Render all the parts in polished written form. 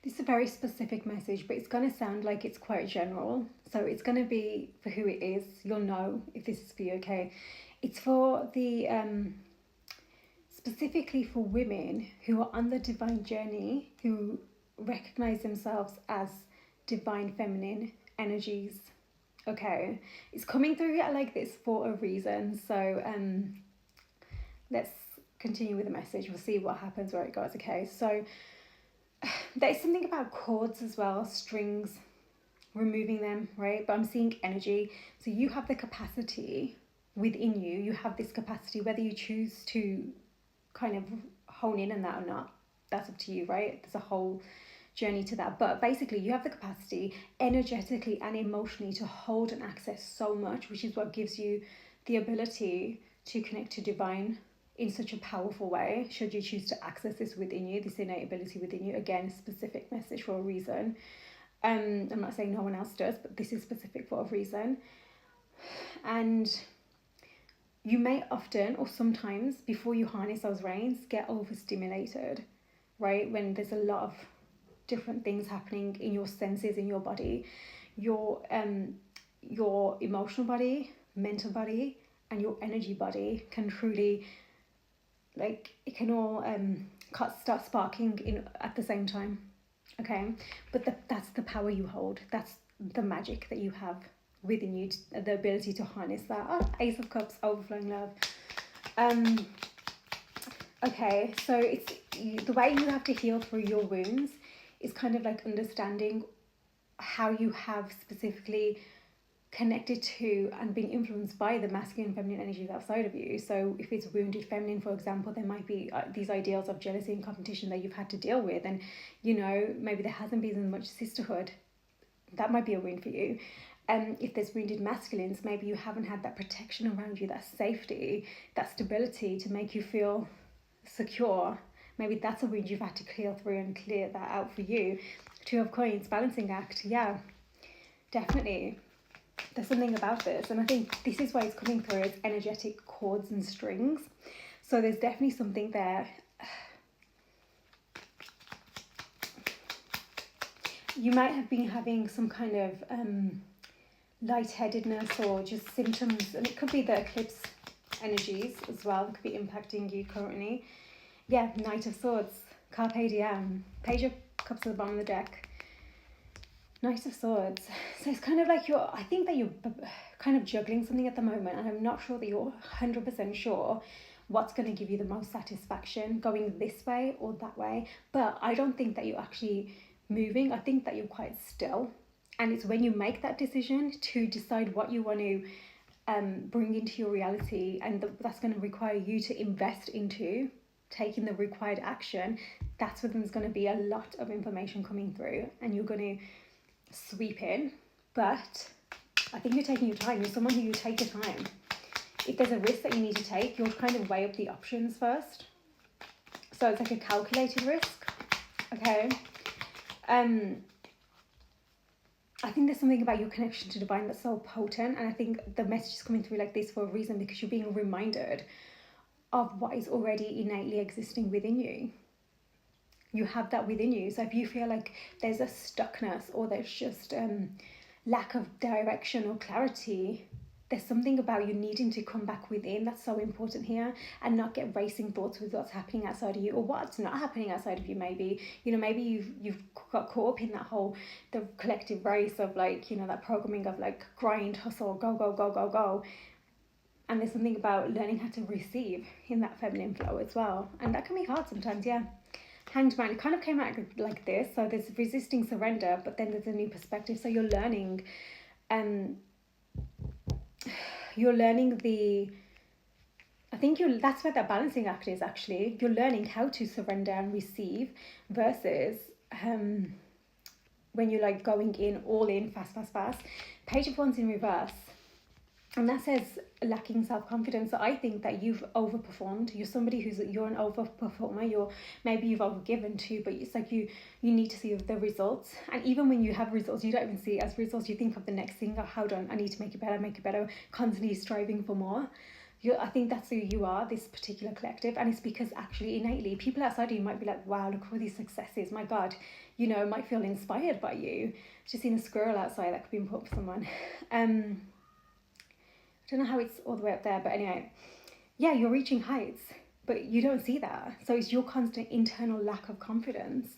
This is a very specific message, but it's going to sound like it's quite general. So it's going to be for who it is. You'll know if this is for you, okay? It's for the, specifically for women who are on the divine journey, who recognize themselves as divine feminine energies, okay? It's coming through like this for a reason. So let's continue with the message. We'll see what happens, where it goes, okay? So there's something about chords as well, strings, removing them, right? But I'm seeing energy. So you have the capacity within you. You have this capacity, whether you choose to kind of hone in on that or not, that's up to you, right? There's a whole journey to that. But basically, you have the capacity energetically and emotionally to hold and access so much, which is what gives you the ability to connect to divine in such a powerful way, should you choose to access this within you, this innate ability within you. Again, specific message for a reason. I'm not saying no one else does, but this is specific for a reason. And you may often, or sometimes, before you harness those rains, get overstimulated, right? When there's a lot of different things happening in your senses, in your body, your emotional body, mental body, and your energy body can truly, like, it can all start sparking in at the same time, okay? But that's the power you hold. That's the magic that you have within you, the ability to harness that. Oh, Ace of Cups, overflowing love. Okay, so it's the way you have to heal through your wounds is kind of like understanding how you have specifically connected to and being influenced by the masculine and feminine energies outside of you. So if it's wounded feminine, for example, there might be these ideals of jealousy and competition that you've had to deal with, and you know, maybe there hasn't been as much sisterhood. That might be a wound for you. If there's wounded masculines, maybe you haven't had that protection around you, that safety, that stability to make you feel secure. Maybe that's a wound you've had to clear through and clear that out for you. Two of Coins, balancing act. Yeah, definitely. There's something about this, and I think this is why it's coming through as energetic chords and strings. So there's definitely something there. You might have been having some kind of lightheadedness or just symptoms, and it could be the eclipse energies as well that could be impacting you currently. Yeah, Knight of Swords, Carpe Diem, Page of Cups at the bottom of the deck, Knight of Swords. So it's kind of like I think that you're kind of juggling something at the moment, and I'm not sure that you're 100% sure what's going to give you the most satisfaction, going this way or that way. But I don't think that you're actually moving. I think that you're quite still. And it's when you make that decision to decide what you want to bring into your reality, and that's going to require you to invest into taking the required action. That's when there's going to be a lot of information coming through, and you're going to sweep in. But I think you're taking your time. You're someone who you take your time. If there's a risk that you need to take, you'll kind of weigh up the options first. So it's like a calculated risk, okay? I think there's something about your connection to divine that's so potent, and I think the message is coming through like this for a reason, because you're being reminded of what is already innately existing within you. You have that within you. So if you feel like there's a stuckness, or there's just lack of direction or clarity, there's something about you needing to come back within that's so important here, and not get racing thoughts with what's happening outside of you or what's not happening outside of you. Maybe, you know, maybe you've got caught up in that whole, the collective race of, like, you know, that programming of like grind, hustle, go, go, go, go, go. And there's something about learning how to receive in that feminine flow as well. And that can be hard sometimes, yeah. Hanged Man, it kind of came out like this. So there's resisting surrender, but then there's a new perspective. So you're learning, that's where that balancing act is actually. You're learning how to surrender and receive versus when you're like going in, all in, fast. Page of Wands in reverse. And that says lacking self-confidence. So I think that you've overperformed. You're somebody you're an overperformer. Maybe you've overgiven too, but it's like you need to see the results. And even when you have results, you don't even see it as results. You think of the next thing, I need to make it better, constantly striving for more. I think that's who you are, this particular collective. And it's because actually innately people outside of you might be like, wow, look at all these successes, my god, you know, might feel inspired by you. Just seen a squirrel outside, that could be important for someone. I don't know how it's all the way up there, but anyway, yeah, you're reaching heights, but you don't see that. So it's your constant internal lack of confidence,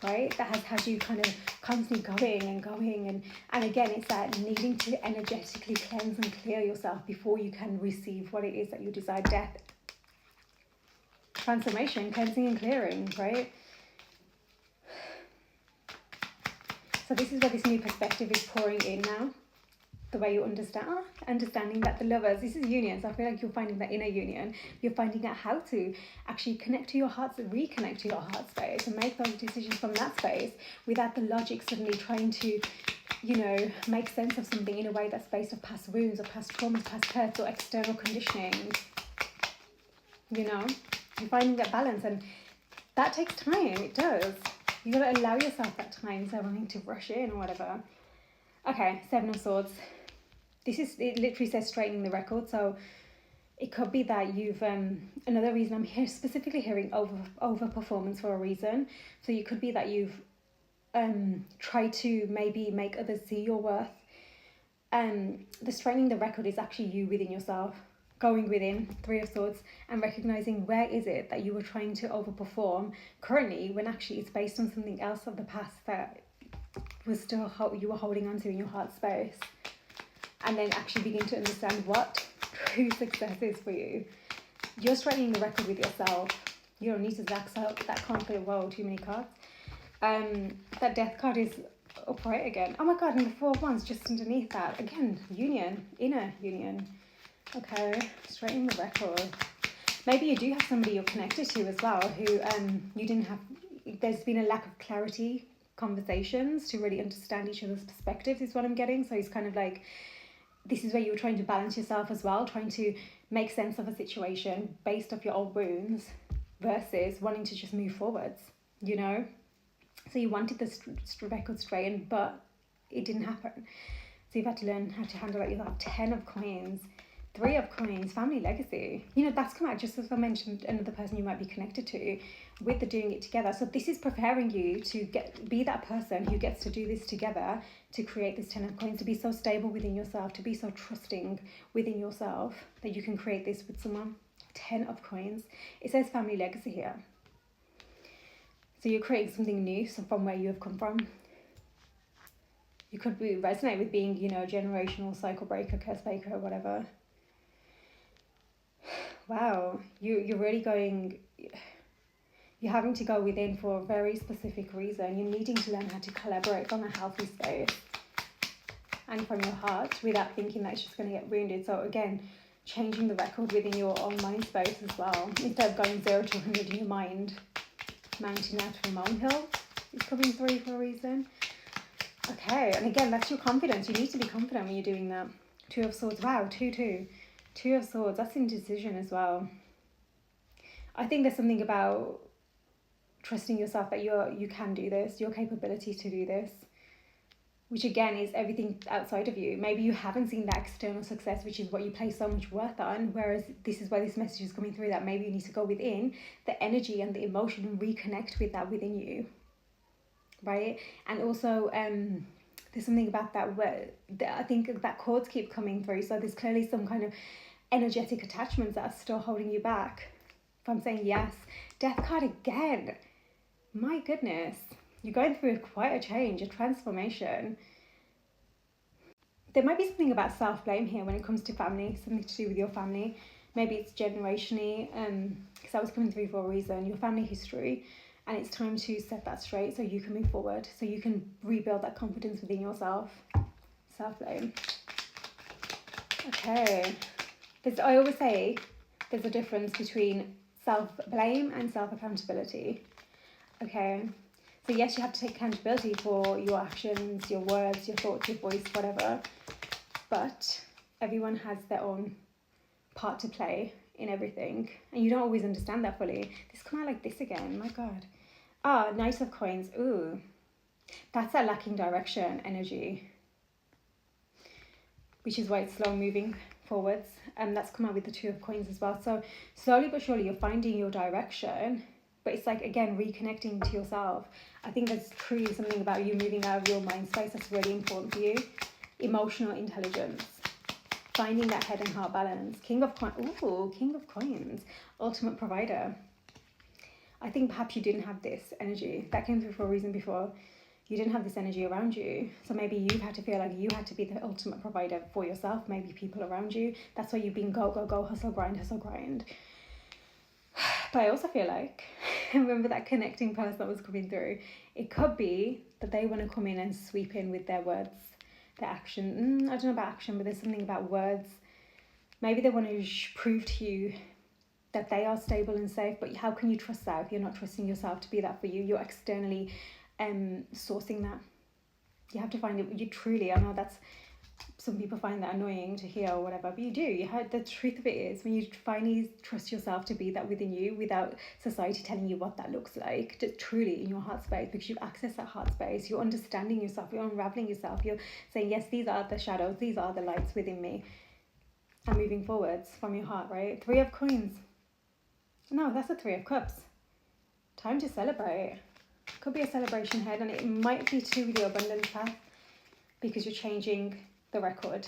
right, that has had you kind of constantly going. And again, it's that needing to energetically cleanse and clear yourself before you can receive what it is that you desire. Death, transformation, cleansing and clearing, right? So this is where this new perspective is pouring in now. The way you understanding that the lovers, this is union. So I feel like you're finding that inner union. You're finding out how to actually connect to your heart, reconnect to your heart space, and make those decisions from that space without the logic suddenly trying to, you know, make sense of something in a way that's based on past wounds or past traumas, past hurts or external conditioning. You know, you're finding that balance, and that takes time. It does. You gotta allow yourself that time instead of wanting to rush in or whatever. Okay, Seven of Swords. It literally says straightening the record, so it could be that you've, another reason I'm here, specifically hearing over performance for a reason. So you could be that you've tried to maybe make others see your worth. The straightening the record is actually you within yourself, going within, Three of Swords, and recognizing where is it that you were trying to overperform currently when actually it's based on something else of the past that was still you were holding on to in your heart space. And then actually begin to understand what true success is for you. You're straightening the record with yourself. You don't need to zax out. That can't play well, too many cards. That Death card is upright again. Oh my god, and the Four of Wands just underneath that. Again, union, inner union. Okay, straightening the record. Maybe you do have somebody you're connected to as well who you didn't have, there's been a lack of clarity, conversations to really understand each other's perspectives is what I'm getting. So it's kind of like, this is where you're trying to balance yourself as well, trying to make sense of a situation based off your old wounds versus wanting to just move forwards, you know? So you wanted the record straightened, but it didn't happen. So you've had to learn how to handle it. You have 10 of coins, 3 of coins, family legacy. You know, that's come out just as I mentioned another person you might be connected to with the doing it together. So this is preparing you to be that person who gets to do this together, to create this 10 of coins, to be so stable within yourself, to be so trusting within yourself that you can create this with someone. 10 of coins. It says family legacy here. So you're creating something new from where you have come from. You could resonate with being, you know, generational cycle breaker, curse breaker, or whatever. Wow, you're really going, you're having to go within for a very specific reason. You're needing to learn how to collaborate from a healthy space and from your heart without thinking that it's just going to get wounded. So again, changing the record within your own mind space as well. Instead of going 0 to 100 in your mind, mounting out to a molehill is coming through for a reason. Okay, and again, that's your confidence. You need to be confident when you're doing that. 2 of Swords, wow, 2-2. 2 of Swords, that's indecision as well. I think there's something about trusting yourself that you can do this, your capability to do this, which again is everything outside of you. Maybe you haven't seen that external success, which is what you place so much worth on, whereas this is where this message is coming through, that maybe you need to go within the energy and the emotion and reconnect with that within you, right? And also there's something about that where I think that chords keep coming through, so there's clearly some kind of energetic attachments that are still holding you back from saying yes. Death card again. My goodness, you're going through quite a change, a transformation. There might be something about self-blame here when it comes to family, something to do with your family. Maybe it's generationally, because that was coming through for a reason, your family history, and it's time to set that straight so you can move forward, so you can rebuild that confidence within yourself. Self-blame. Okay. I always say there's a difference between self-blame and self-accountability. Okay, so yes, you have to take accountability for your actions, your words, your thoughts, your voice, whatever, but everyone has their own part to play in everything, and you don't always understand that fully. This come out like this again, my god. Knight of Coins. Ooh, that's that lacking direction energy, which is why it's slow moving forwards, and that's come out with the Two of Coins as well. So slowly but surely you're finding your direction, but it's like, again, reconnecting to yourself. I think there's truly something about you moving out of your mind space that's really important for you. Emotional intelligence, finding that head and heart balance. King of Coins, ultimate provider. I think perhaps you didn't have this energy. That came through for a reason before. You didn't have this energy around you. So maybe you've had to feel like you had to be the ultimate provider for yourself, maybe people around you. That's why you've been go, go, go, hustle, grind, hustle, grind. But I also feel like, remember that connecting person that was coming through, it could be that they want to come in and sweep in with their words, their action. I don't know about action, but there's something about words. Maybe they want to prove to you that they are stable and safe, but how can you trust that if you're not trusting yourself to be that for you? You're externally sourcing that. You have to find it. You truly, I know that's, some people find that annoying to hear or whatever, but you do. The truth of it is, when you finally trust yourself to be that within you without society telling you what that looks like, just truly in your heart space, because you've accessed that heart space, you're understanding yourself, you're unraveling yourself, you're saying, yes, these are the shadows, these are the lights within me, and moving forwards from your heart, right? Three of Coins. No, that's a Three of Cups. Time to celebrate. Could be a celebration head, and it might be to do with your abundance path, because you're changing the record.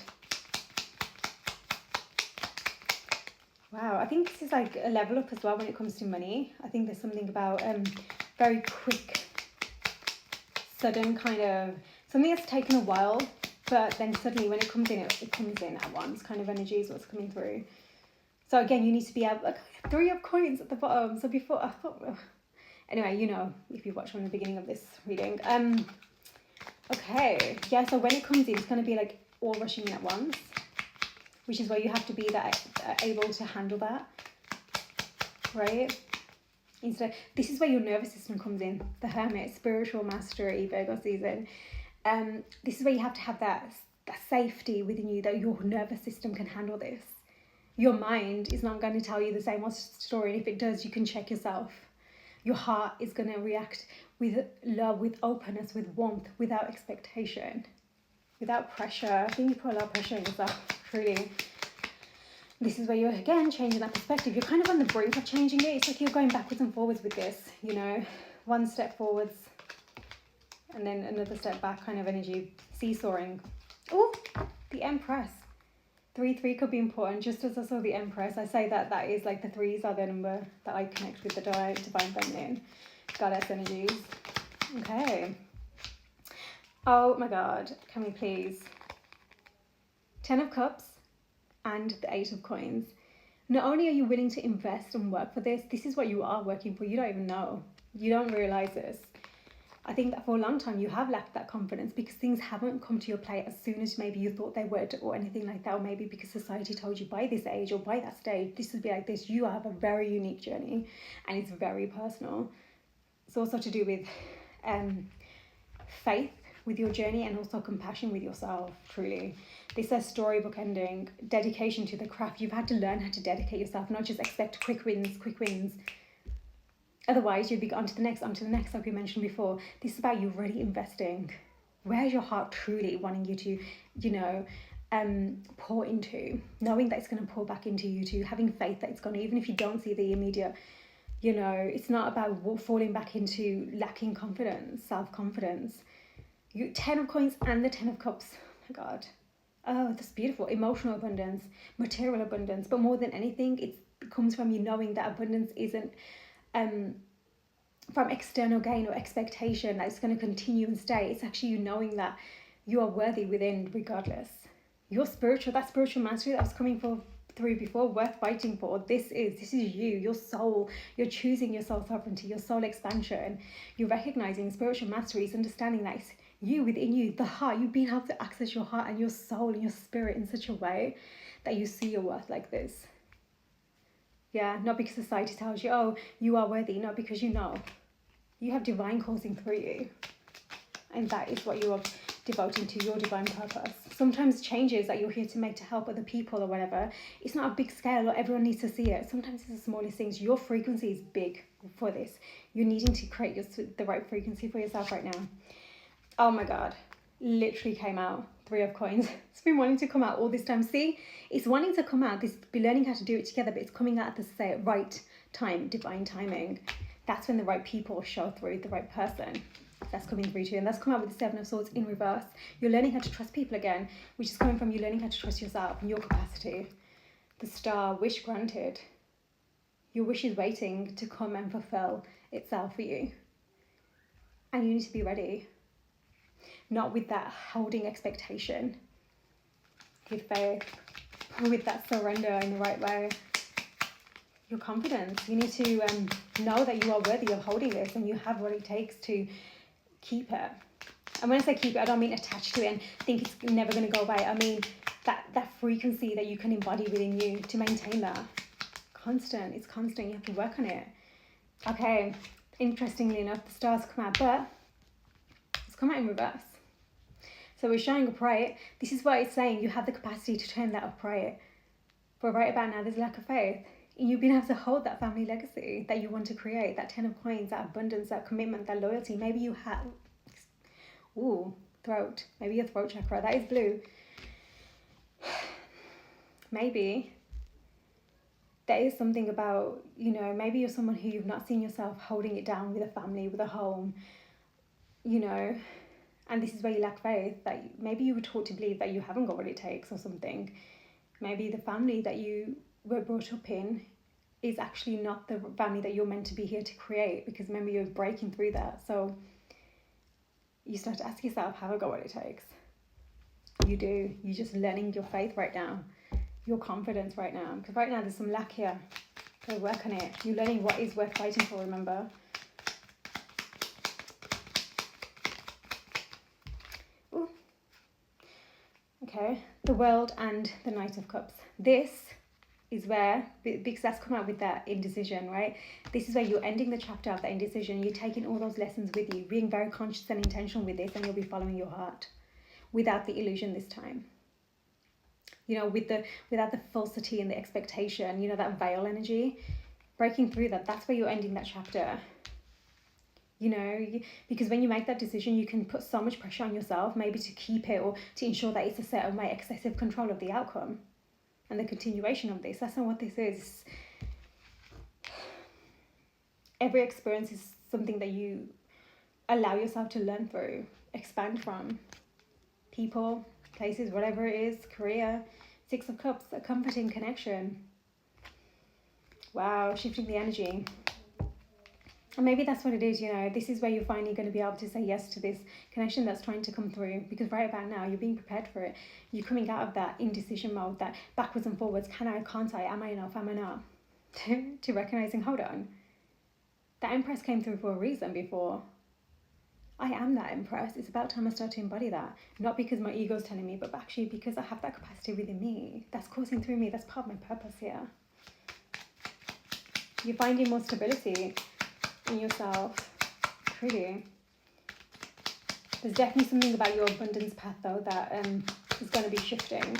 Wow, I think this is like a level up as well when it comes to money. I think there's something about very quick, sudden kind of, something that's taken a while, but then suddenly when it comes in, it comes in at once kind of energy is what's coming through. So again, you need to be able, like, Three of Coins at the bottom. So before, I thought, anyway, you know, if you've watched from the beginning of this reading. Okay, yeah, so when it comes in, it's going to be like all rushing in at once, which is where you have to be that able to handle that, right? Instead, this is where your nervous system comes in. The Hermit, spiritual mastery, Virgo season. This is where you have to have that safety within you, that your nervous system can handle this. Your mind is not going to tell you the same old story, and if it does, you can check yourself. Your heart is going to react with love, with openness, with warmth, without expectation, without pressure. I think you put a lot of pressure on yourself, truly. This is where you're, again, changing that perspective. You're kind of on the brink of changing it. It's like you're going backwards and forwards with this, you know, one step forwards and then another step back kind of energy, seesawing. Oh, the Empress. 3 could be important. Just as I saw the Empress, I say that is like the threes are the number that I connect with the divine feminine, goddess energies. Okay. Oh my God, can we please? 10 of Cups and the 8 of Coins. Not only are you willing to invest and work for this is what you are working for. You don't even know. You don't realize this. I think that for a long time you have lacked that confidence because things haven't come to your plate as soon as maybe you thought they would, or anything like that, or maybe because society told you by this age or by that stage this would be like this. You have a very unique journey and it's very personal. It's also to do with faith with your journey and also compassion with yourself, truly. This says storybook ending, dedication to the craft. You've had to learn how to dedicate yourself, not just expect quick wins. Otherwise, you'd be on to the next, like we mentioned before. This is about you really investing. Where's your heart truly wanting you to, you know, pour into? Knowing that it's going to pour back into you too. Having faith that it's going to, even if you don't see the immediate, you know, it's not about falling back into lacking confidence, self-confidence. 10 of Coins and the 10 of Cups. Oh my God. Oh, that's beautiful. Emotional abundance, material abundance. But more than anything, it comes from you knowing that abundance isn't from external gain or expectation that it's going to continue and stay. It's actually you knowing that you are worthy within regardless. Your spiritual mastery that was coming through before, worth fighting for. This is you, your soul. You're choosing your soul sovereignty, your soul expansion. You're recognizing spiritual mastery is understanding that it's you within you, the heart. You've been able to access your heart and your soul and your spirit in such a way that you see your worth like this. Yeah, not because society tells you, oh, you are worthy, not because you know. You have divine coursing through you. And that is what you are devoting to, your divine purpose. Sometimes changes that you're here to make to help other people or whatever, it's not a big scale or everyone needs to see it. Sometimes it's the smallest things. Your frequency is big for this. You're needing to create the right frequency for yourself right now. Oh my God. literally came out. 3 of coins. It's been wanting to come out all this time. See, it's wanting to come out. This be learning how to do it together, but it's coming out at the right time, divine timing. That's when the right people show through, the right person. That's coming through too. And that's come out with the 7 of Swords in reverse. You're learning how to trust people again, which is coming from you learning how to trust yourself and your capacity. The Star, wish granted. Your wish is waiting to come and fulfill itself for you. And you need to be ready. Not with that holding expectation. With faith. With that surrender in the right way. Your confidence. You need to know that you are worthy of holding this and you have what it takes to keep it. And when I say keep it, I don't mean attached to it and think it's never going to go away. I mean that frequency that you can embody within you to maintain that. Constant. It's constant. You have to work on it. Okay. Interestingly enough, the stars come out, but it's come out in reverse. So we're showing upright. This is what it's saying. You have the capacity to turn that upright. But right about now, there's lack of faith. And you've been able to hold that family legacy that you want to create, that 10 of coins, that abundance, that commitment, that loyalty. Maybe you have, throat. Maybe your throat chakra. That is blue. Maybe there is something about, maybe you're someone who you've not seen yourself holding it down with a family, with a home, and this is where you lack faith, that maybe you were taught to believe that you haven't got what it takes or something. Maybe the family that you were brought up in is actually not the family that you're meant to be here to create, because remember, you're breaking through that. So you start to ask yourself, have I got what it takes? You do. You're just learning your faith right now, your confidence right now, because right now there's some lack here. So work on it. You're learning what is worth fighting for, remember. Ooh. Okay, the World and the Knight of Cups. This is where, because that's come out with that indecision, right? This is where you're ending the chapter of that indecision. You're taking all those lessons with you, being very conscious and intentional with this, and you'll be following your heart without the illusion this time. Without the falsity and the expectation, that veil energy, breaking through that. That's where you're ending that chapter. Because when you make that decision, you can put so much pressure on yourself, maybe to keep it or to ensure that it's a certain way, excessive control of the outcome and the continuation of this. That's not what this is. Every experience is something that you allow yourself to learn through, expand from. People, places, whatever it is, career. 6 of Cups, a comforting connection. Wow, shifting the energy. And maybe that's what it is, this is where you're finally going to be able to say yes to this connection that's trying to come through, because right about now you're being prepared for it. You're coming out of that indecision mode, that backwards and forwards, can I, can't I, am I enough, am I not, to recognizing, hold on, that Empress came through for a reason before. I am that Empress. It's about time I start to embody that, not because my ego's telling me, but actually because I have that capacity within me that's coursing through me. That's part of my purpose here. You're finding more stability in yourself, truly. There's definitely something about your abundance path though that is going to be shifting,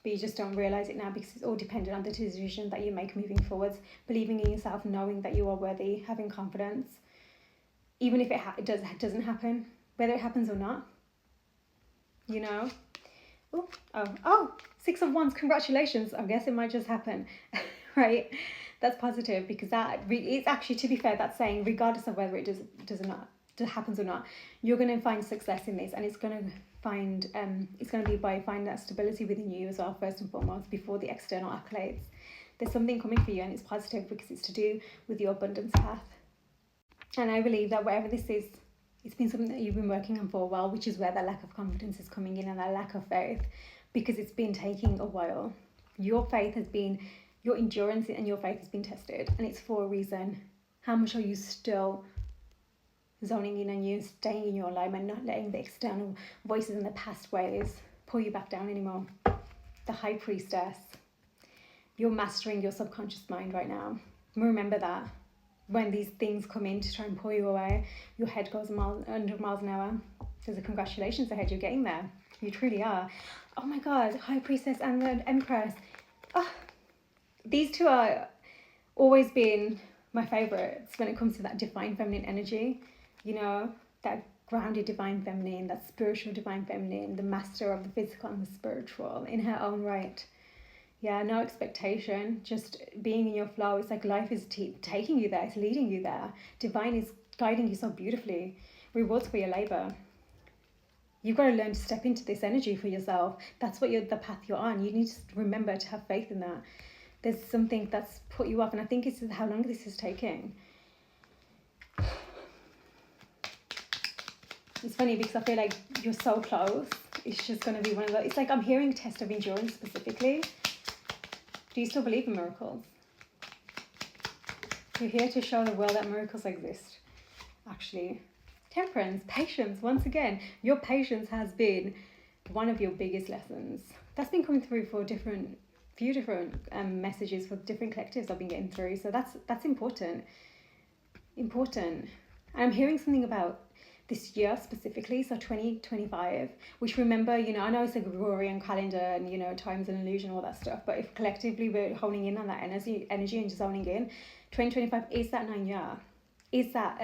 but you just don't realize it now because it's all dependent on the decision that you make moving forwards, believing in yourself, knowing that you are worthy, having confidence, even if it doesn't happen, whether it happens or not, Oh, 6 of Wands, congratulations. I guess it might just happen, right? That's positive, because it's actually, to be fair, that's saying regardless of whether it does or not, happens or not, you're going to find success in this, and it's going to be by finding that stability within you as well, first and foremost, before the external accolades. There's something coming for you, and it's positive because it's to do with your abundance path. And I believe that whatever this is, it's been something that you've been working on for a while, which is where that lack of confidence is coming in, and that lack of faith, because it's been taking a while. Your endurance and your faith has been tested, and it's for a reason. How much are you still zoning in on you, staying in your alignment, not letting the external voices and the past ways pull you back down anymore? The High Priestess. You're mastering your subconscious mind right now. Remember that. When these things come in to try and pull you away, your head goes 100 miles an hour. There's a congratulations ahead, you're getting there. You truly are. Oh my God, High Priestess and the Empress. Oh, these two are always been my favorites when it comes to that divine feminine energy. That grounded divine feminine, that spiritual divine feminine, the master of the physical and the spiritual in her own right. Yeah, no expectation, just being in your flow. It's like life is taking you there, it's leading you there. Divine is guiding you so beautifully. Rewards for your labor. You've got to learn to step into this energy for yourself. That's what the path you're on. You need to remember to have faith in that. There's something that's put you off, and I think it's how long this is taking. It's funny because I feel like you're so close. It's just going to be one of those. It's like I'm hearing test of endurance specifically. Do you still believe in miracles? You're here to show the world that miracles exist. Actually, temperance, patience. Once again, your patience has been one of your biggest lessons. That's been coming through for few different messages for different collectives I've been getting through. So that's important. And I'm hearing something about this year specifically, so 2025, which remember, I know it's a Gregorian calendar and, time's an illusion, all that stuff, but if collectively we're honing in on that energy and zoning in, 2025 is that 9 year, is that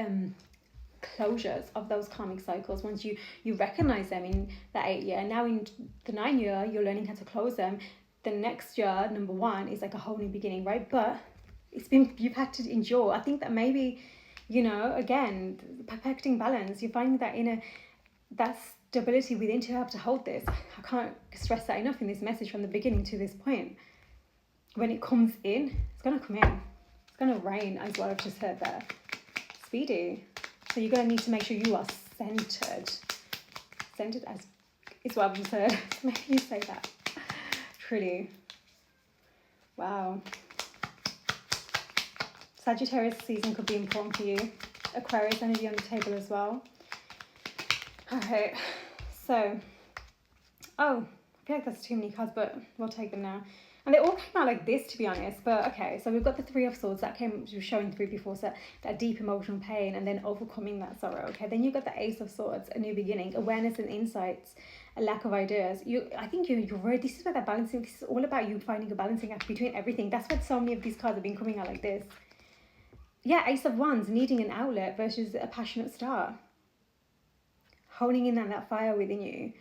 closures of those karmic cycles. Once you recognize them in that 8 year, now in the 9 year, you're learning how to close them. The next year, number 1, is like a whole new beginning, right? But you've had to endure. I think that maybe, again, perfecting balance, you're finding that stability within to have to hold this. I can't stress that enough in this message from the beginning to this point. When it comes in, it's going to come in. It's going to rain, as what I've just heard there. Speedy. So you're going to need to make sure you are centered. Centered as is what I've just heard. Maybe you say that. Truly. Wow. Sagittarius season could be important for you. Aquarius energy on the table as well. Alright, so, I feel like that's too many cards, but we'll take them now. And they all came out like this, to be honest, but okay, so we've got the 3 of Swords that came showing through before, so that deep emotional pain and then overcoming that sorrow, okay? Then you've got the Ace of Swords, a new beginning, awareness and insights, a lack of ideas. I think you're right, this is where that balancing, this is all about you finding a balancing act between everything. That's why so many of these cards have been coming out like this. Yeah, Ace of Wands, needing an outlet versus a passionate start. Holding in that fire within you.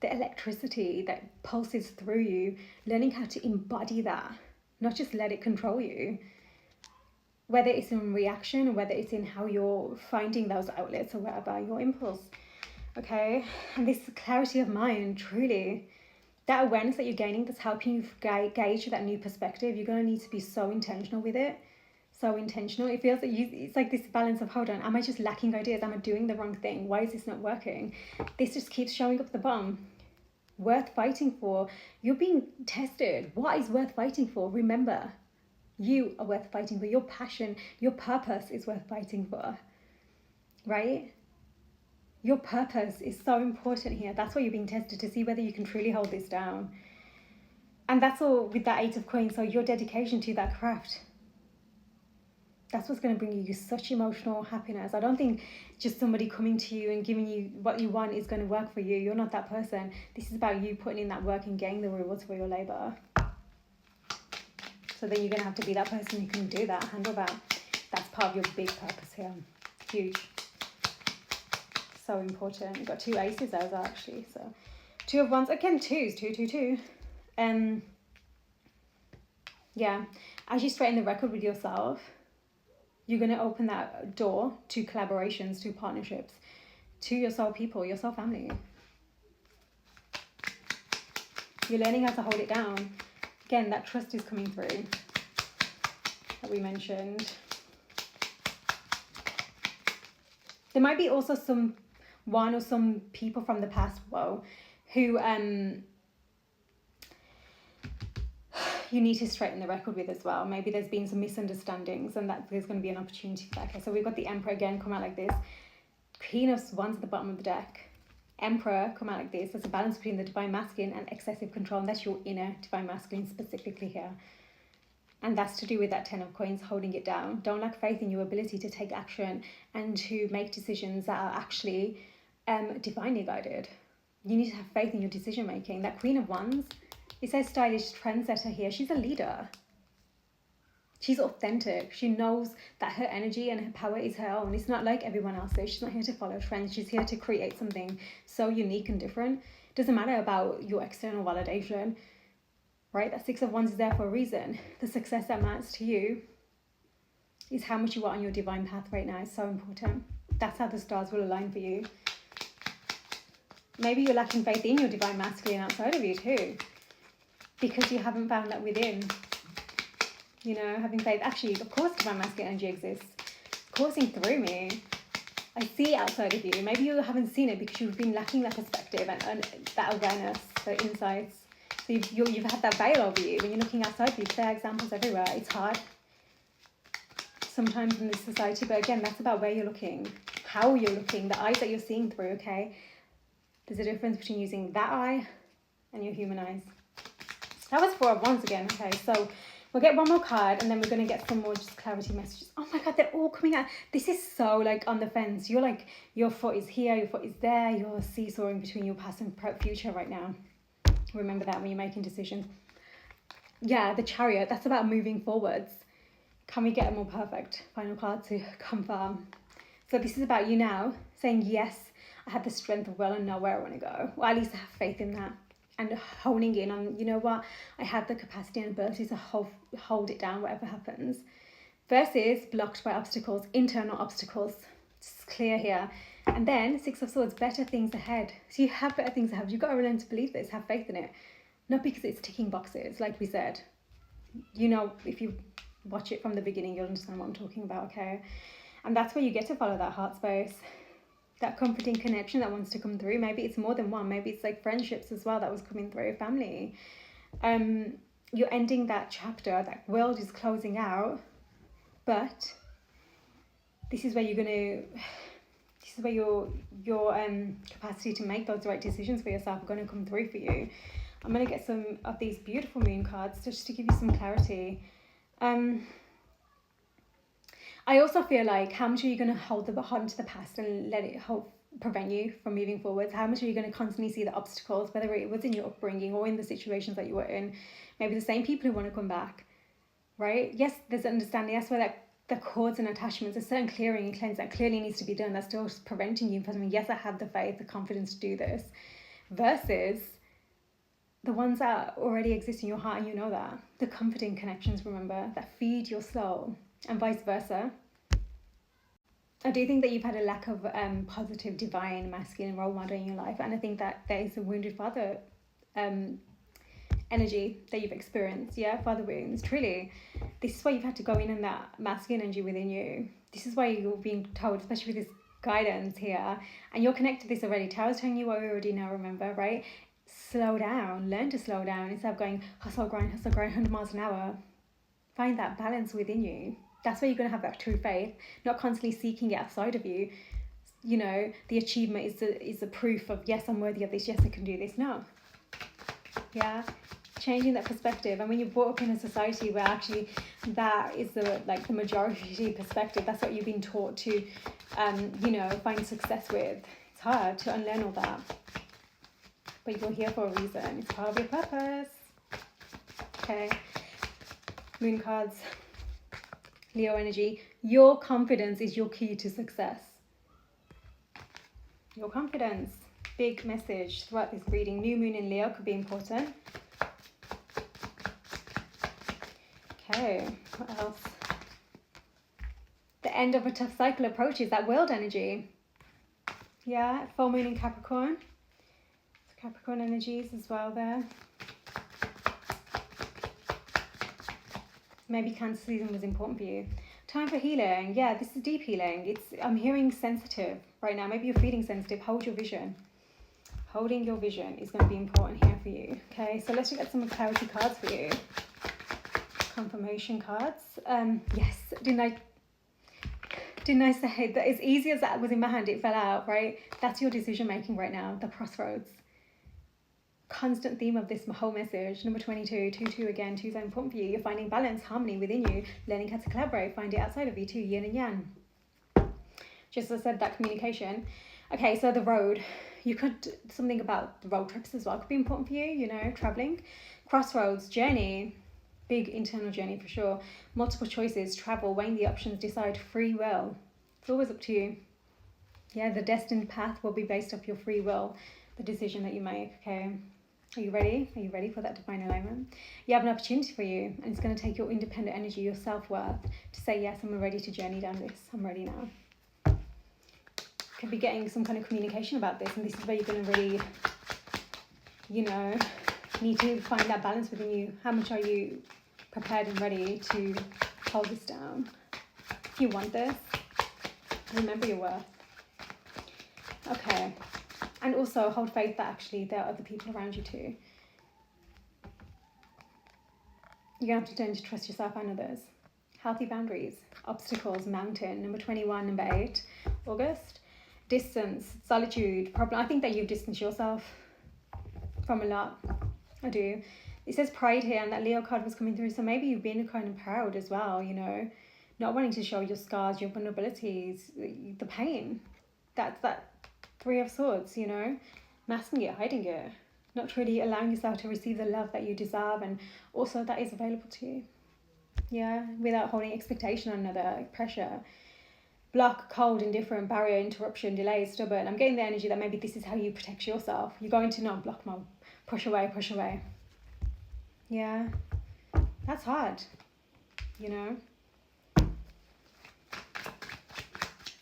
The electricity that pulses through you. Learning how to embody that. Not just let it control you. Whether it's in reaction or whether it's in how you're finding those outlets or whatever, your impulse. Okay? And this clarity of mind, truly. That awareness that you're gaining that's helping you gauge that new perspective. You're going to need to be so intentional with it. So intentional. It feels that it's like this balance of, hold on, am I just lacking ideas? Am I doing the wrong thing? Why is this not working? This just keeps showing up at the bottom. Worth fighting for. You're being tested. What is worth fighting for? Remember, you are worth fighting for. Your passion, your purpose is worth fighting for. Right? Your purpose is so important here. That's why you're being tested, to see whether you can truly hold this down. And that's all with that 8 of Coins. So your dedication to that craft. That's what's going to bring you such emotional happiness. I don't think just somebody coming to you and giving you what you want is going to work for you. You're not that person. This is about you putting in that work and getting the rewards for your labor. So then you're going to have to be that person who can do that, handle that. That's part of your big purpose here. Huge. So important. You've got 2 aces there as well, actually. So 2 of Wands. Again, 2s. 2, 2, 2. Yeah. As you straighten the record with yourself, you're going to open that door to collaborations, to partnerships, to your soul people, your soul family. You're learning how to hold it down. Again, that trust is coming through that we mentioned. There might be also some people from the past, who you need to straighten the record with as well. Maybe there's been some misunderstandings and that there's going to be an opportunity for that. Okay, so we've got the Emperor again come out like this. Queen of Wands at the bottom of the deck. Emperor come out like this. There's a balance between the Divine Masculine and excessive control. And that's your inner Divine Masculine specifically here. And that's to do with that 10 of Coins, holding it down. Don't lack faith in your ability to take action and to make decisions that are actually divinely guided. You need to have faith in your decision making. That Queen of Wands, it says stylish trendsetter here. She's a leader. She's authentic. She knows that her energy and her power is her own. It's not like everyone else's. She's not here to follow trends. She's here to create something so unique and different. It doesn't matter about your external validation, right? That Six of Wands is there for a reason. The success that matters to you is how much you are on your divine path right now. It's so important. That's how the stars will align for you. Maybe you're lacking faith in your divine masculine outside of you too, because you haven't found that within. You know, having faith, actually, of course divine masculine energy exists, coursing through me. I see it outside of you. Maybe you haven't seen it because you've been lacking that perspective and that awareness, the insights. So you've had that veil over you. When you're looking outside of you, there are examples everywhere. It's hard sometimes in this society, but again, that's about where you're looking, how you're looking, the eyes that you're seeing through, okay? There's a difference between using that eye and your human eyes. That was Four of Wands again, okay? So we'll get one more card and then we're going to get some more just clarity messages. Oh my God, they're all coming out. This is so like on the fence. You're like, your foot is here, your foot is there. You're seesawing between your past and future right now. Remember that when you're making decisions. Yeah, the Chariot, that's about moving forwards. Can we get a more perfect final card to confirm? So this is about you now saying, yes, I have the strength of will and know where I want to go. Well, at least I have faith in that. And honing in on, you know what, I have the capacity and ability to hold it down, whatever happens. Versus blocked by obstacles, internal obstacles. It's clear here. And then Six of Swords, better things ahead. So you have better things ahead. You've got to learn to believe this, have faith in it. Not because it's ticking boxes, like we said. You know, if you watch it from the beginning, you'll understand what I'm talking about, okay? And that's where you get to follow that heart space. That comforting connection that wants to come through. Maybe it's more than one. Maybe it's like friendships as well that was coming through, family. You're ending that chapter. That world is closing out. But this is where you're going to... This is where your capacity to make those right decisions for yourself are going to come through for you. I'm going to get some of these beautiful moon cards just to give you some clarity. I also feel like, how much are you going to hold on to the past and let it prevent you from moving forwards? How much are you going to constantly see the obstacles, whether it was in your upbringing or in the situations that you were in? Maybe the same people who want to come back, right? Yes, there's understanding. That's where the cords and attachments, a certain clearing and cleanse that clearly needs to be done. That's still preventing you from saying, yes, I have the faith, the confidence to do this. Versus the ones that already exist in your heart, and you know that. The comforting connections, remember, that feed your soul. And vice versa. I do think that you've had a lack of positive, divine, masculine role model in your life, and I think that there is a wounded father energy that you've experienced, father wounds, truly. This is why you've had to go in on that masculine energy within you. This is why you're being told, especially with this guidance here, and you're connected to this already. Tarot's telling you what we already know, remember, right? Slow down, learn to slow down instead of going hustle, grind, 100 miles an hour. Find that balance within you. That's where you're going to have that true faith, not constantly seeking it outside of you. You know, the achievement is the proof of, yes, I'm worthy of this, yes, I can do this. No. Yeah, changing that perspective. And when you're brought up in a society where actually that is the majority perspective, that's what you've been taught to, find success with. It's hard to unlearn all that. But you're here for a reason. It's part of your purpose. Okay. Moon cards. Leo energy. Your confidence is your key to success. Your confidence. Big message throughout this reading. New moon in Leo could be important. Okay, what else? The end of a tough cycle approaches. That world energy. Yeah, full moon in Capricorn. Capricorn energies as well there. Maybe Cancer season was important for you. Time for healing. Yeah, this is deep healing. I'm hearing sensitive right now. Maybe you're feeling sensitive. Hold your vision. Holding your vision is going to be important here for you. Okay, so let's get some clarity cards for you. Confirmation cards. Yes, didn't I say that as easy as that was in my hand, it fell out, right? That's your decision making right now, the crossroads. Constant theme of this whole message. Number 22, 2 again. 2 is important for you. You're finding balance, harmony within you, learning how to collaborate, find it outside of you too, yin and yang. Just as I said, that communication. Okay, so the road. You could, something about the road trips as well could be important for you, traveling. Crossroads, journey. Big internal journey for sure. Multiple choices, travel, weighing the options, decide, free will. It's always up to you. Yeah, the destined path will be based off your free will, the decision that you make, okay? Are you ready? Are you ready for that divine alignment? You have an opportunity for you, and it's going to take your independent energy, your self-worth, to say, yes, I'm ready to journey down this. I'm ready now. Could be getting some kind of communication about this, and this is where you're going to really, you know, need to find that balance within you. How much are you prepared and ready to hold this down? If you want this, remember your worth. Okay. And also hold faith that actually there are other people around you too. You're going to have to learn to trust yourself and others. Healthy boundaries, obstacles, mountain. Number 21, number 8, August. Distance, solitude, problem. I think that you've distanced yourself from a lot. I do. It says pride here, and that Leo card was coming through. So maybe you've been kind of proud as well, you know, not wanting to show your scars, your vulnerabilities, the pain. That's that 3 of Swords, you know, masking it, hiding it, not really allowing yourself to receive the love that you deserve and also that is available to you. Yeah, without holding expectation on another, pressure, block, cold, indifferent, barrier, interruption, delay, stubborn. I'm getting the energy that maybe this is how you protect yourself. You're going to not block, mom, push away, push away. Yeah, that's hard, you know.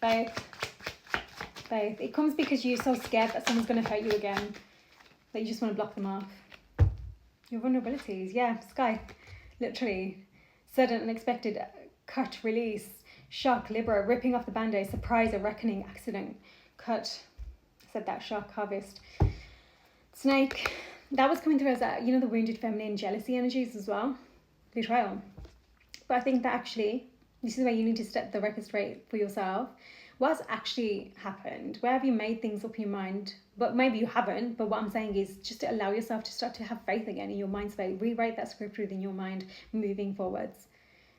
Faith. It comes because you're so scared that someone's going to hurt you again that you just want to block them off. Your vulnerabilities, yeah, sky, literally. Sudden, unexpected, cut, release, shock, libera, ripping off the band-aid, surprise, a reckoning, accident, cut. I said that, shock, harvest. Snake, that was coming through as, you know, the wounded feminine jealousy energies as well. Betrayal. But I think that actually, this is where you need to set the record straight for yourself. What's actually happened? Where have you made things up in your mind? But maybe you haven't. But what I'm saying is just to allow yourself to start to have faith again in your mind space. Rewrite that script within your mind, moving forwards,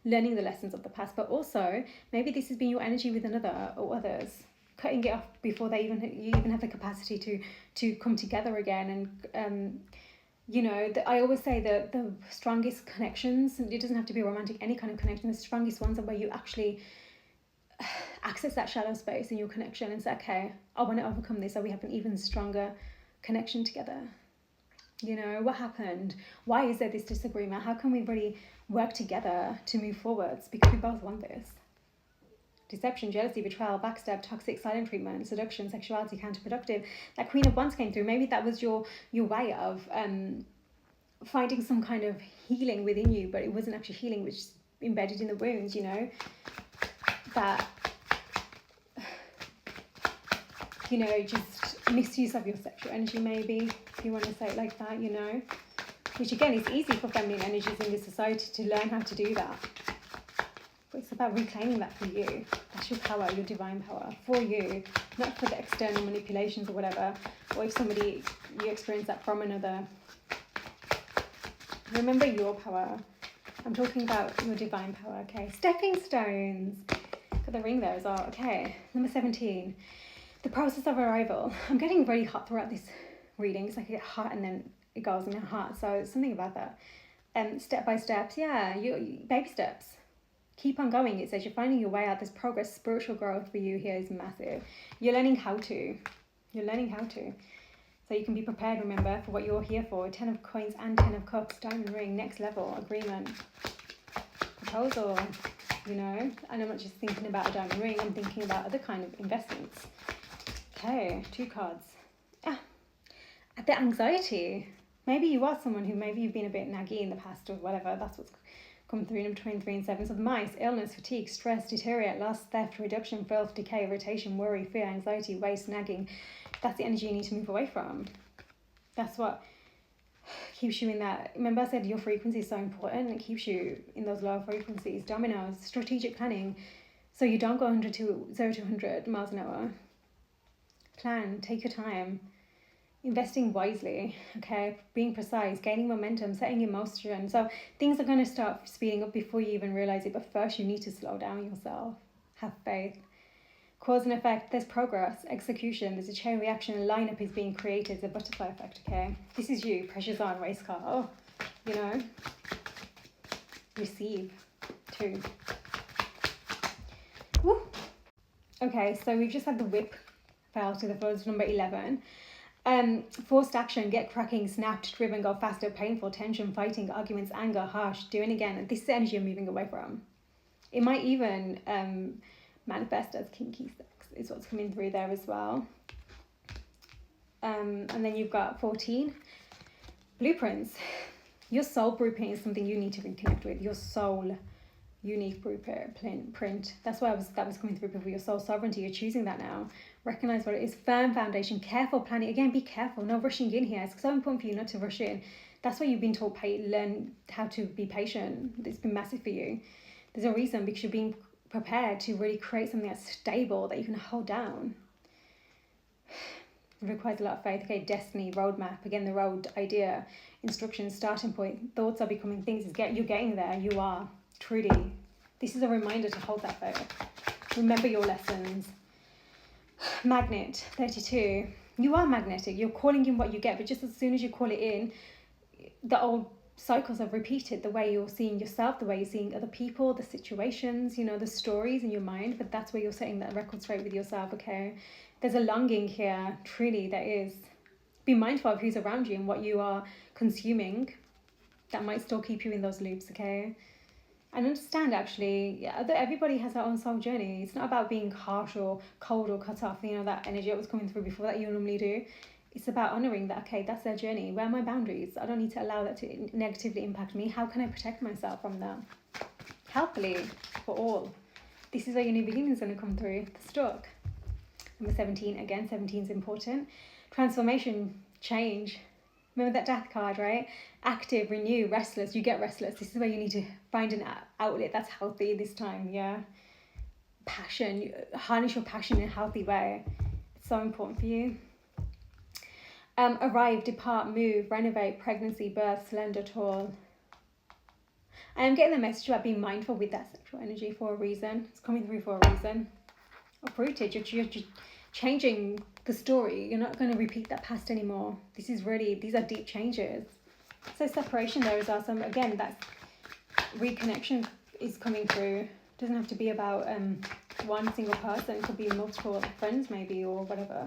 learning the lessons of the past. But also, maybe this has been your energy with another or others, cutting it off before you even have the capacity to come together again. And you know, I always say that the strongest connections, and it doesn't have to be romantic, any kind of connection. The strongest ones are where you actually access that shallow space in your connection and say, okay, I want to overcome this so we have an even stronger connection together. You know, what happened? Why is there this disagreement? How can we really work together to move forwards? Because we both want this. Deception, jealousy, betrayal, backstab, toxic, silent treatment, seduction, sexuality, counterproductive. That Queen of Wands came through. Maybe that was your way of finding some kind of healing within you, but it wasn't actually healing, which is embedded in the wounds, you know. That, you know, just misuse of your sexual energy, maybe, if you want to say it like that, you know. Which again is easy for feminine energies in this society to learn how to do that. But it's about reclaiming that for you. That's your power, your divine power, for you, not for the external manipulations or whatever, or if somebody, you experience that from another. Remember your power. I'm talking about your divine power, okay? Stepping stones. Got the ring there as well, okay. Number 17, the process of arrival. I'm getting really hot throughout this reading. It's like I get hot and then it goes and then hot. So something about that. Step by steps, yeah, you baby steps. Keep on going. It says you're finding your way out. There's progress. Spiritual growth for you here is massive. You're learning how to. So you can be prepared, remember, for what you're here for. 10 of coins and 10 of cups. Diamond ring. Next level. Agreement. Proposal. You know. And I'm not just thinking about a diamond ring. I'm thinking about other kind of investments. Okay. 2 cards. The anxiety. Maybe you are someone who maybe you've been a bit naggy in the past or whatever. That's what's come through. Number 23 and 7. So the mice, illness, fatigue, stress, deteriorate, loss, theft, reduction, filth, decay, irritation, worry, fear, anxiety, waste, nagging. That's the energy you need to move away from. That's what keeps you in that. Remember I said your frequency is so important. It keeps you in those lower frequencies. Dominoes, strategic planning. So you don't go 0 to 100 miles an hour. Plan, take your time. Investing wisely, okay, being precise, gaining momentum, setting in motion. So things are going to start speeding up before you even realize it, but first you need to slow down yourself. Have faith. Cause and effect, there's progress, execution, there's a chain reaction, a lineup is being created, the butterfly effect, okay. This is you, pressure's on, race car, oh, you know. receive too. Woo. Okay, so we've just had the whip fell to the floor. It's number 11. Forced action, get cracking, snapped, driven, go faster, painful, tension, fighting, arguments, anger, harsh, doing again. This is the energy you're moving away from. It might even manifest as kinky sex is what's coming through there as well. And then you've got 14, blueprints. Your soul blueprint is something you need to reconnect with. Your soul unique blueprint. That's why that was coming through before. Your soul sovereignty. You're choosing that now. Recognize what it is. Firm foundation. Careful planning. Again, be careful. No rushing in here. It's so important for you not to rush in. That's why you've been taught. Learn how to be patient. It's been massive for you. There's a reason, because you're being prepared to really create something that's stable that you can hold down. It requires a lot of faith. Okay, destiny, roadmap. Again, the road idea, instructions, starting point. Thoughts are becoming things. You're getting there. You are. Truly, this is a reminder to hold that faith. Remember your lessons. Magnet 32. You are magnetic. You're calling in what you get, but just as soon as you call it in, the old cycles have repeated. The way you're seeing yourself, the way you're seeing other people, the situations, the stories in your mind. But that's where you're setting that record straight with yourself. Okay, there's a longing here. Truly, there is. Be mindful of who's around you and what you are consuming. That might still keep you in those loops. Okay. And understand, actually, that everybody has their own soul journey. It's not about being harsh or cold or cut off, that energy that was coming through before that you normally do. It's about honouring that, okay, that's their journey. Where are my boundaries? I don't need to allow that to negatively impact me. How can I protect myself from that? Healthily, for all. This is where your new beginning is going to come through. The Stork. Number 17, again, 17 is important. Transformation, change. Remember that death card, right? Active, renew, restless. You get restless. This is where you need to find an outlet that's healthy this time, yeah? Passion. Harness your passion in a healthy way. It's so important for you. Arrive, depart, move, renovate, pregnancy, birth, slender, tall. I am getting the message about being mindful with that sexual energy for a reason. It's coming through for a reason. Uprooted. You're changing the story. You're not going to repeat that past anymore. These are deep changes. So separation there is awesome. Again, that reconnection is coming through. It doesn't have to be about one single person. It could be multiple friends maybe, or whatever.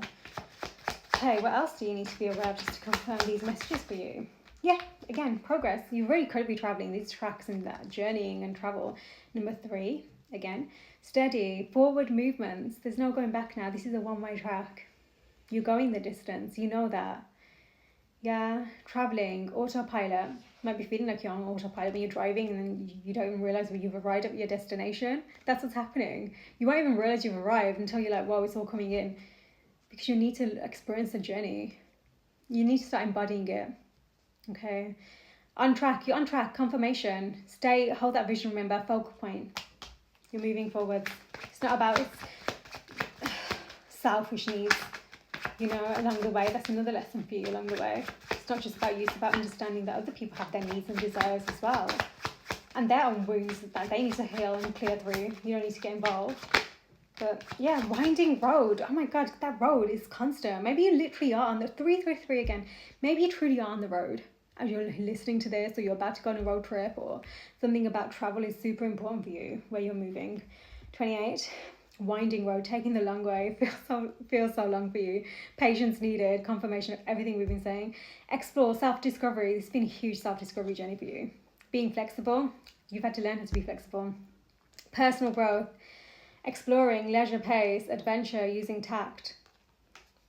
Okay, what else do you need to be aware of just to confirm these messages for you? Yeah, again, progress. You really could be traveling these tracks and that journeying and travel. Number 3, again, steady, forward movements. There's no going back now. This is a one-way track. You're going the distance. You know that. Yeah, traveling, autopilot. Might be feeling like you're on autopilot when you're driving and then you don't even realise when you've arrived at your destination. That's what's happening. You won't even realise you've arrived until you're like, whoa, it's all coming in. Because you need to experience the journey. You need to start embodying it. Okay. On track. You're on track. Confirmation. Stay. Hold that vision. Remember. Focal point. You're moving forward. It's not about selfish needs. Along the way. That's another lesson for you along the way. It's not just about you. It's about understanding that other people have their needs and desires as well. And their own wounds that they need to heal and clear through. You don't need to get involved. But yeah, winding road. Oh my God, that road is constant. Maybe you literally are on the 333 again. Maybe you truly are on the road as you're listening to this, or you're about to go on a road trip, or something about travel is super important for you where you're moving. 28, winding road, taking the long way. Feels so long for you. Patience needed, confirmation of everything we've been saying. Explore, self-discovery. This has been a huge self-discovery journey for you. Being flexible. You've had to learn how to be flexible. Personal growth. Exploring, leisure pace, adventure, using tact.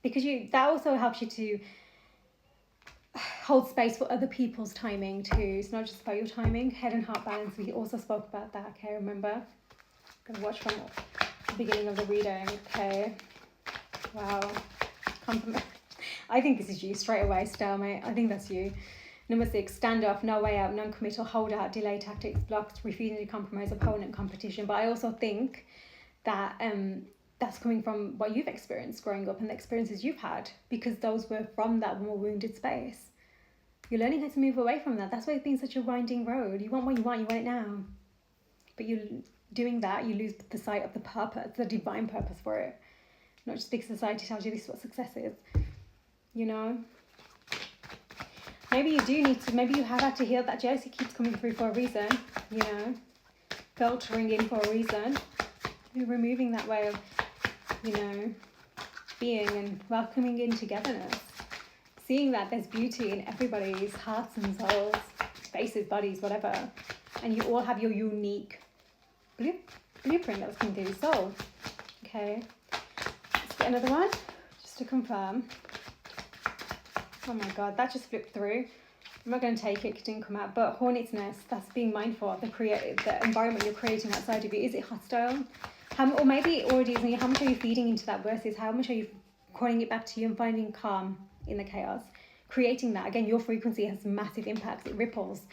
Because that also helps you to hold space for other people's timing too. It's not just about your timing. Head and heart balance, we also spoke about that, okay, remember? Gonna watch from the beginning of the reading, okay? Wow. Compliment. I think this is you straight away, stalemate. I think that's you. Number 6, standoff, no way out, non-committal, hold out, delay tactics, blocks, refusing to compromise, opponent, competition. But I also think that that's coming from what you've experienced growing up and the experiences you've had, because those were from that more wounded space. You're learning how to move away from that. That's why it's been such a winding road. You want what you want it now. But you're doing that, you lose the sight of the purpose, the divine purpose for it. Not just because society tells you this is what success is. Maybe you do need to, maybe you have had to heal that jealousy keeps coming through for a reason, you know, filtering in for a reason. You're removing that way of, you know, being and welcoming in togetherness. Seeing that there's beauty in everybody's hearts and souls, faces, bodies, whatever. And you all have your unique blueprint that's coming through your soul. Okay, let's get another one, just to confirm. Oh my God, that just flipped through. I'm not going to take it because it didn't come out. But hornet's nest, that's being mindful of the environment you're creating outside of you. Is it hostile? Or maybe it already is. How much are you feeding into that versus how much are you calling it back to you and finding calm in the chaos? Creating that. Again, your frequency has massive impacts. It ripples.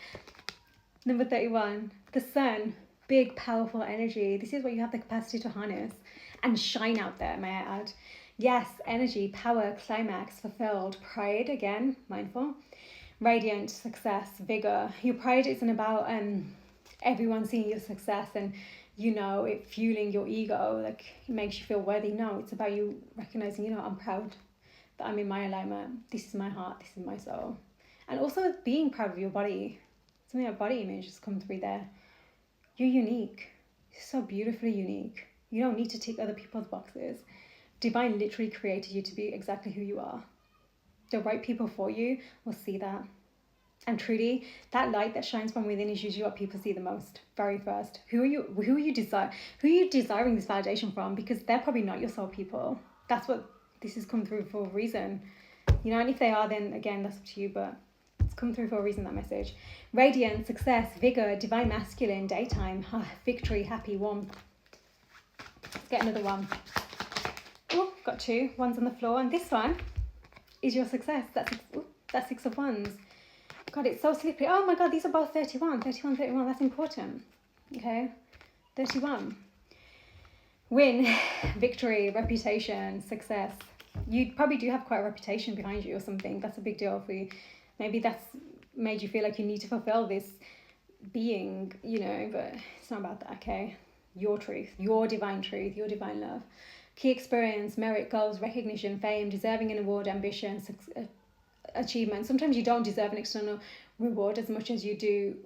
Number 31, the sun. Big, powerful energy. This is what you have the capacity to harness and shine out there, may I add. Yes, energy, power, climax, fulfilled, pride, again, mindful, radiant, success, vigor. Your pride isn't about everyone seeing your success and, you know, it fueling your ego, like it makes you feel worthy. No, it's about you recognizing, you know, I'm proud that I'm in my alignment. This is my heart, this is my soul. And also being proud of your body. Something like body image has come through there. You're unique. You're so beautifully unique. You don't need to tick other people's boxes. Divine literally created you to be exactly who you are. The right people for you will see that. And truly, that light that shines from within is usually what people see the most, very first. Who are you desiring this validation from? Because they're probably not your soul people. That's what this has come through for a reason. You know, and if they are, then again, that's up to you, but it's come through for a reason, that message. Radiant, success, vigor, divine masculine, daytime, victory, happy, warm. Let's get another one. Oh, got two. One's on the floor, and this one is your success. That's 6 of wands. God, it's so slippery. Oh my God, these are both 31. 31, 31, that's important. Okay, 31. Win, victory, reputation, success. You probably do have quite a reputation behind you or something. That's a big deal for you. Maybe that's made you feel like you need to fulfill this being, you know, but it's not about that, okay? Your truth, your divine love. Key experience, merit, goals, recognition, fame, deserving an award, ambition, achievement. Sometimes you don't deserve an external reward as much as you do,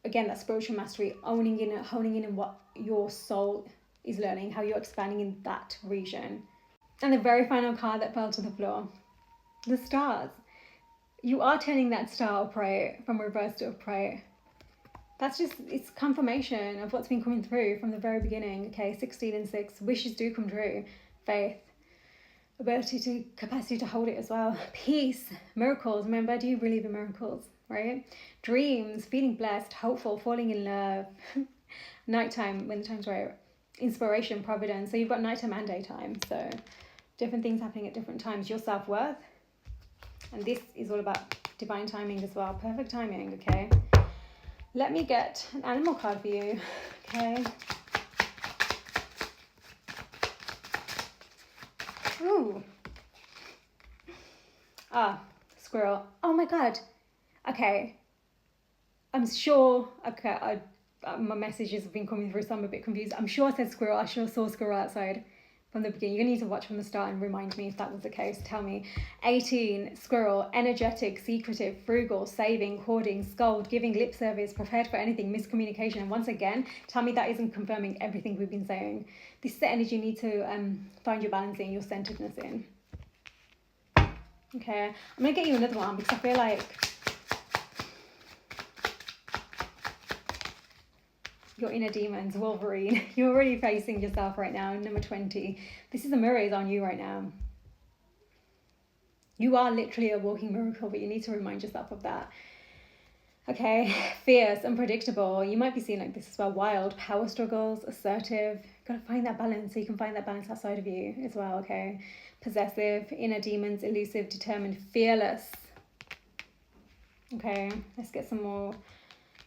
again, that spiritual mastery, honing in on what your soul is learning, how you're expanding in that region. And the very final card that fell to the floor, the stars. You are turning that star upright from reverse to upright. That's just, it's confirmation of what's been coming through from the very beginning. Okay, 16 and 6, wishes do come true. Faith, capacity to hold it as well. Peace, miracles. Remember, do you believe in miracles, right? Dreams, feeling blessed, hopeful, falling in love. Nighttime, when the time's right. Inspiration, providence. So you've got nighttime and daytime. So different things happening at different times. Your self-worth. And this is all about divine timing as well. Perfect timing, okay? Let me get an animal card for you, okay? Ooh. Squirrel. Oh my God. Okay. I'm sure, okay, my messages have been coming through, so I'm a bit confused. I'm sure I said squirrel. I sure saw squirrel outside from the beginning. You're going to need to watch from the start and remind me if that was the case. Tell me. 18, squirrel, energetic, secretive, frugal, saving, hoarding, scold, giving lip service, prepared for anything, miscommunication. And once again, tell me that isn't confirming everything we've been saying. This is the energy you need to find your balance in, your centeredness in. Okay, I'm going to get you another one because I feel like your inner demons, Wolverine. You're already facing yourself right now. Number 20. This is a mirror is on you right now. You are literally a walking miracle, but you need to remind yourself of that. Okay, fierce, unpredictable. You might be seeing like this as well. Wild, power struggles, assertive. Gotta find that balance so you can find that balance outside of you as well, okay? Possessive, inner demons, elusive, determined, fearless. Okay, let's get some more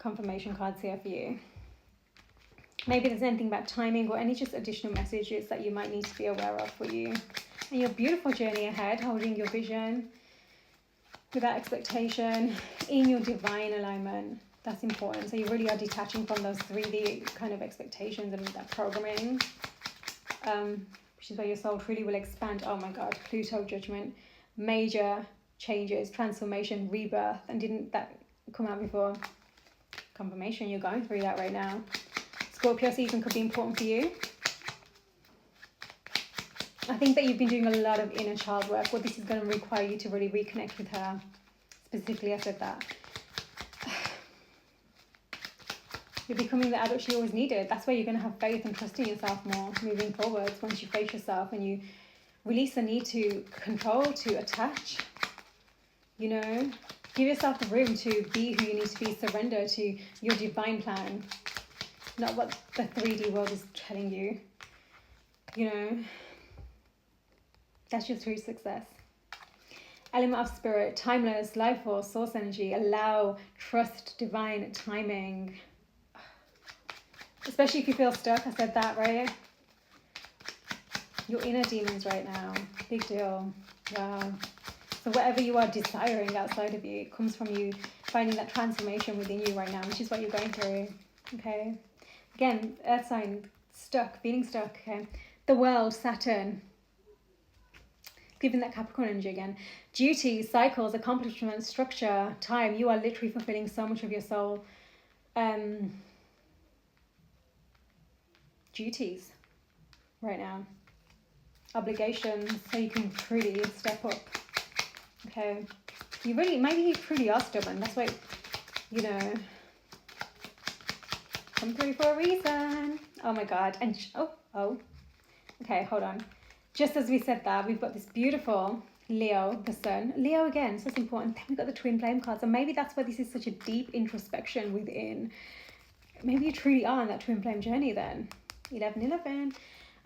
confirmation cards here for you. Maybe there's anything about timing or any just additional messages that you might need to be aware of for you. And your beautiful journey ahead, holding your vision without expectation, in your divine alignment. That's important. So you really are detaching from those 3D kind of expectations and that programming, which is where your soul truly will expand. Oh my God, Pluto judgment, major changes, transformation, rebirth. And didn't that come out before? Confirmation, you're going through that right now. Scorpio season could be important for you. I think that you've been doing a lot of inner child work. Well, this is going to require you to really reconnect with her. Specifically, I said that. You're becoming the adult she always needed. That's where you're going to have faith and trust in yourself more moving forwards. Once you face yourself and you release the need to control, to attach, you know, give yourself the room to be who you need to be, surrender to your divine plan, not what the 3D world is telling you, you know. That's your true success. Element of spirit, timeless, life force, source energy, allow, trust, divine timing. Especially if you feel stuck, I said that, right? Your inner demons right now, big deal. Wow. So whatever you are desiring outside of you, it comes from you finding that transformation within you right now, which is what you're going through, okay? Again, earth sign, stuck, feeling stuck, okay? The world, Saturn, giving that Capricorn energy again. Duties, cycles, accomplishments, structure, time. You are literally fulfilling so much of your soul. Duties right now. Obligations, so you can truly step up. Okay. Maybe you truly are stubborn. That's why, you know, come through for a reason. Oh my God. And, oh. Okay, hold on. Just as we said that, we've got this beautiful Leo, the sun. Leo again, so it's important. Then we've got the twin flame cards. And maybe that's why this is such a deep introspection within. Maybe you truly are on that twin flame journey then. 11.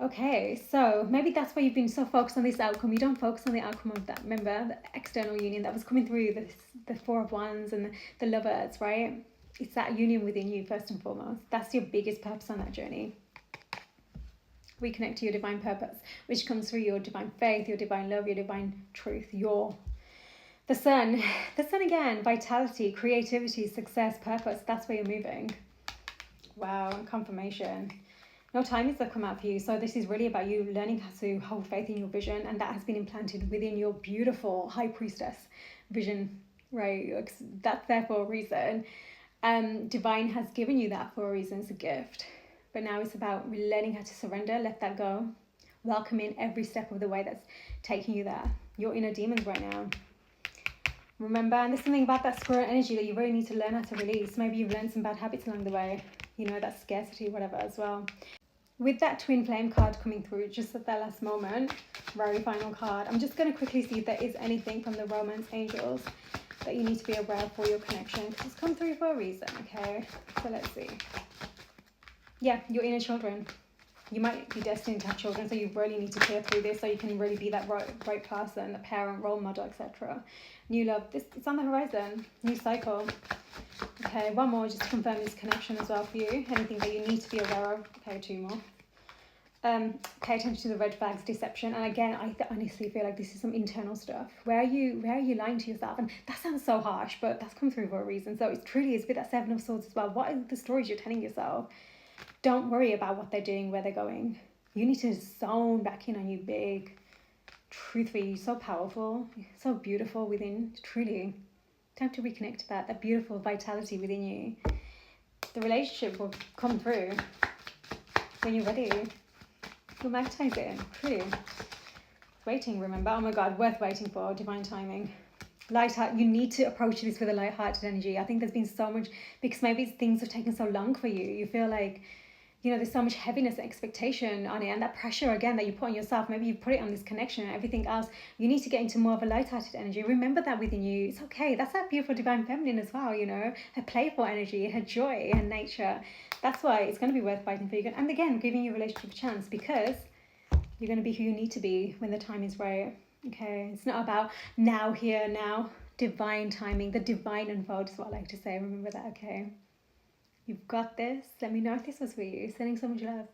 Okay, so maybe that's why you've been so focused on this outcome. You don't focus on the outcome of that, remember, the external union that was coming through, the Four of Wands and the Lovers, right? It's that union within you first and foremost. That's your biggest purpose on that journey. Reconnect to your divine purpose, which comes through your divine faith, your divine love, your divine truth, the sun again, vitality, creativity, success, purpose. That's where you're moving. Wow, and confirmation. No timings have come out for you, so this is really about you learning how to hold faith in your vision, and that has been implanted within your beautiful high priestess vision, right? That's there for a reason. Divine has given you that for a reason. It's a gift. But now it's about learning how to surrender, let that go, welcoming every step of the way that's taking you there. Your inner demons right now. Remember, and there's something about that spirit energy that you really need to learn how to release. Maybe you've learned some bad habits along the way, you know, that scarcity, whatever as well. With that twin flame card coming through just at that last moment, very final card, I'm just going to quickly see if there is anything from the romance angels that you need to be aware of for your connection, because it's come through for a reason, okay? So let's see. Yeah, your inner children. You might be destined to have children, so you really need to clear through this so you can really be that right person, the parent, role model, etc. New love, it's on the horizon. New cycle. Okay, one more just to confirm this connection as well for you. Anything that you need to be aware of. Okay, two more. Pay attention to the red flags, deception. And again, I honestly feel like this is some internal stuff. Where are you lying to yourself? And that sounds so harsh, but that's come through for a reason. So it truly is with that Seven of Swords as well. What are the stories you're telling yourself? Don't worry about what they're doing, where they're going. You need to zone back in on you big. Truthfully, you're so powerful, so beautiful within, truly. Time to reconnect to that beautiful vitality within you. The relationship will come through when you're ready. You'll magnetize it, truly. Waiting, remember? Oh my God, worth waiting for, divine timing. Light-hearted, you need to approach this with a light-hearted energy. I think there's been so much, because maybe things have taken so long for you. You feel like, you know, there's so much heaviness and expectation on it, and that pressure again that you put on yourself. Maybe you put it on this connection and everything else. You need to get into more of a light-hearted energy. Remember that within you. It's okay. That's that beautiful divine feminine as well, you know, her playful energy, her joy, her nature. That's why it's going to be worth fighting for you. And again, giving your relationship a chance, because you're going to be who you need to be when the time is right. Okay, it's not about now, here, now. Divine timing, the divine unfold is what I like to say. Remember that, okay? You've got this. Let me know if this was for you. Sending so much love.